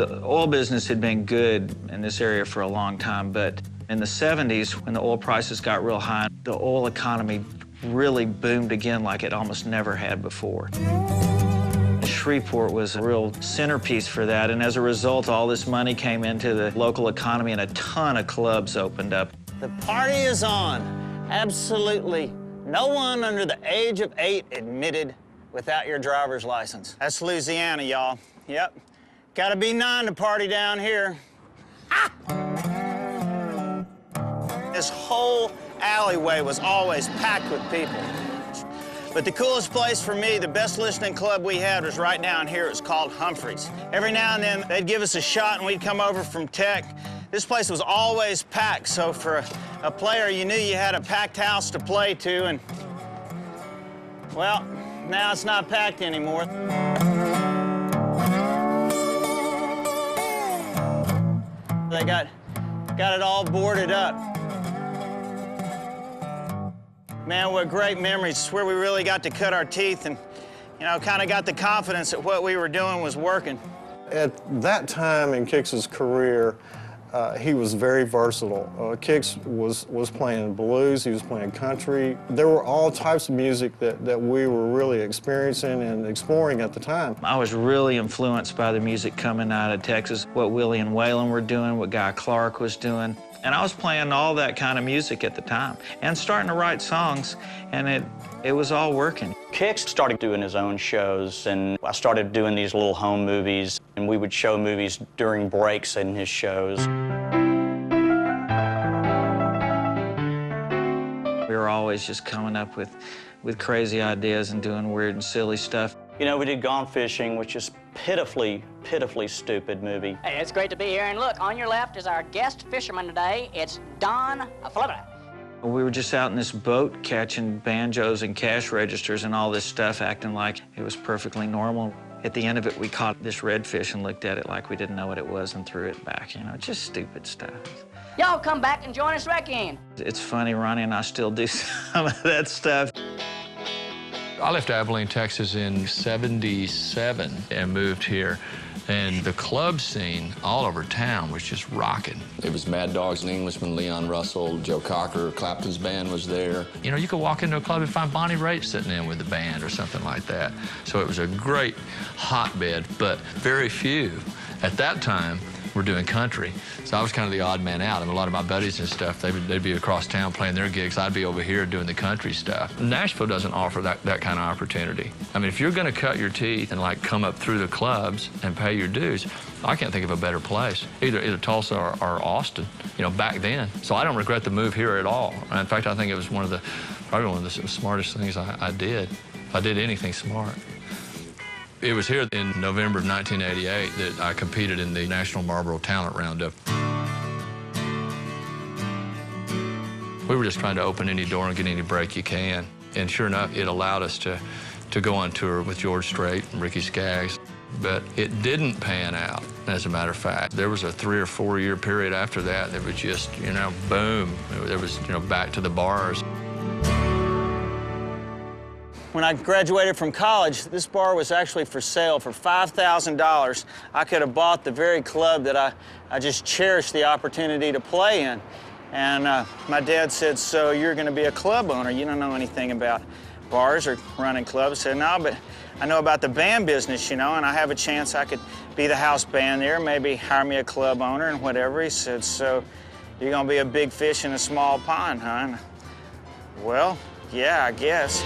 The oil business had been good in this area for a long time, but in the 70s, when the oil prices got real high, the oil economy really boomed again like it almost never had before. Shreveport was a real centerpiece for that, and as a result, all this money came into the local economy and a ton of clubs opened up. The party is on. Absolutely no one under the age of 8 admitted without your driver's license. That's Louisiana, y'all. Yep. Gotta be 9 to party down here. Ah! This whole alleyway was always packed with people. But the coolest place for me, the best listening club we had was right down here. It was called Humphreys. Every now and then, they'd give us a shot and we'd come over from Tech. This place was always packed, so for a player, you knew you had a packed house to play to, and, well, now it's not packed anymore. They got it all boarded up. Man, what great memories. It's where we really got to cut our teeth and, you know, kind of got the confidence that what we were doing was working. At that time in Kicks's career, he was very versatile. Kix was playing blues, he was playing country. There were all types of music that we were really experiencing and exploring at the time. I was really influenced by the music coming out of Texas, what Willie and Waylon were doing, what Guy Clark was doing. And I was playing all that kind of music at the time and starting to write songs, and it was all working. Kix started doing his own shows, and I started doing these little home movies, and we would show movies during breaks in his shows. We were always just coming up with crazy ideas and doing weird and silly stuff. You know, we did Gone Fishing, which is pitifully stupid movie. Hey, it's great to be here, and look, on your left is our guest fisherman today. It's Dunn. We were just out in this boat catching banjos and cash registers and all this stuff, acting like it was perfectly normal. At the end of it, we caught this redfish and looked at it like we didn't know what it was and threw it back, you know, just stupid stuff. Y'all come back and join us again. It's funny, Ronnie and I still do some of that stuff. I left Abilene, Texas in '77 and moved here. And the club scene all over town was just rocking. It was Mad Dogs and Englishmen, Leon Russell, Joe Cocker, Clapton's band was there. You know, you could walk into a club and find Bonnie Raitt sitting in with the band or something like that. So it was a great hotbed, but very few at that time were doing country. So I was kind of the odd man out. I mean, a lot of my buddies and stuff, they'd be across town playing their gigs. I'd be over here doing the country stuff. Nashville doesn't offer that kind of opportunity. I mean, if you're going to cut your teeth and, like, come up through the clubs and pay your dues, I can't think of a better place, either Tulsa or Austin, you know, back then. So I don't regret the move here at all. In fact, I think it was probably one of the smartest things I did, if I did anything smart. It was here in November of 1988 that I competed in the National Marlboro Talent Roundup. We were just trying to open any door and get any break you can. And sure enough, it allowed us to go on tour with George Strait and Ricky Skaggs. But it didn't pan out, as a matter of fact. There was a 3 or 4 year period after that that was just, you know, boom. There was, you know, back to the bars. When I graduated from college, this bar was actually for sale for $5,000. I could have bought the very club that I just cherished the opportunity to play in. And my dad said, "So you're going to be a club owner? You don't know anything about bars or running clubs." I said, "No, but I know about the band business, you know, and I have a chance I could be the house band there, maybe hire me a club owner and whatever." He said, "So you're going to be a big fish in a small pond, huh?" And, well, yeah, I guess.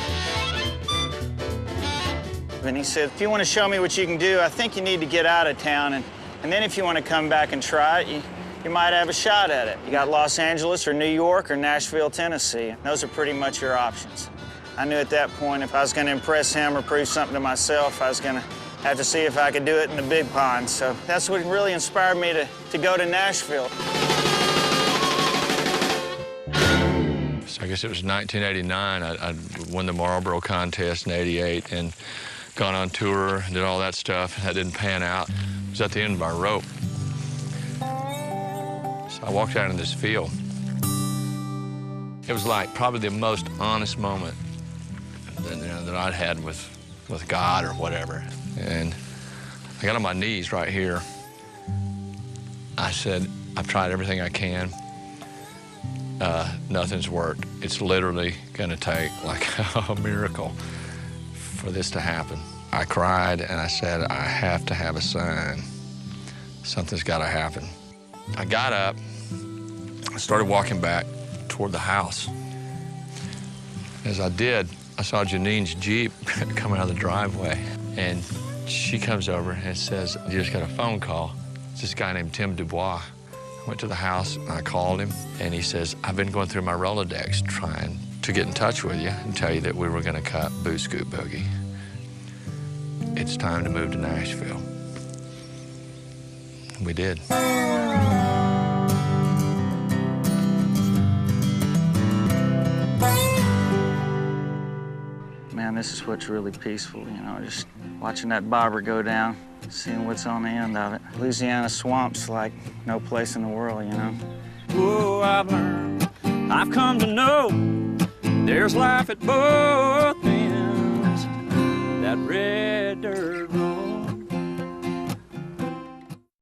And he said, "If you want to show me what you can do, I think you need to get out of town, and then if you want to come back and try it, you might have a shot at it. You got Los Angeles or New York or Nashville, Tennessee. Those are pretty much your options." I knew at that point if I was going to impress him or prove something to myself, I was going to have to see if I could do it in the big pond. So that's what really inspired me to go to Nashville. So I guess it was 1989. I won the Marlboro contest in '88 and gone on tour, did all that stuff. That didn't pan out. It was at the end of our rope. So I walked out in this field. It was like probably the most honest moment that I'd had with God or whatever. And I got on my knees right here, I said, I've tried everything I can. Nothing's worked. It's literally going to take like a miracle for this to happen. I cried and I said, I have to have a son. Something's got to happen. I got up, I started walking back toward the house. As I did, I saw Janine's Jeep coming out of the driveway, and she comes over and says, you just got a phone call. It's this guy named Tim Dubois. I went to the house, and I called him, and he says, I've been going through my Rolodex trying to get in touch with you and tell you that we were going to cut Boo Scoot Boogie. It's time to move to Nashville. We did. Man, this is what's really peaceful, you know, just watching that bobber go down, seeing what's on the end of it. Louisiana swamp's like no place in the world, you know. Oh, I've learned, I've come to know, there's life at both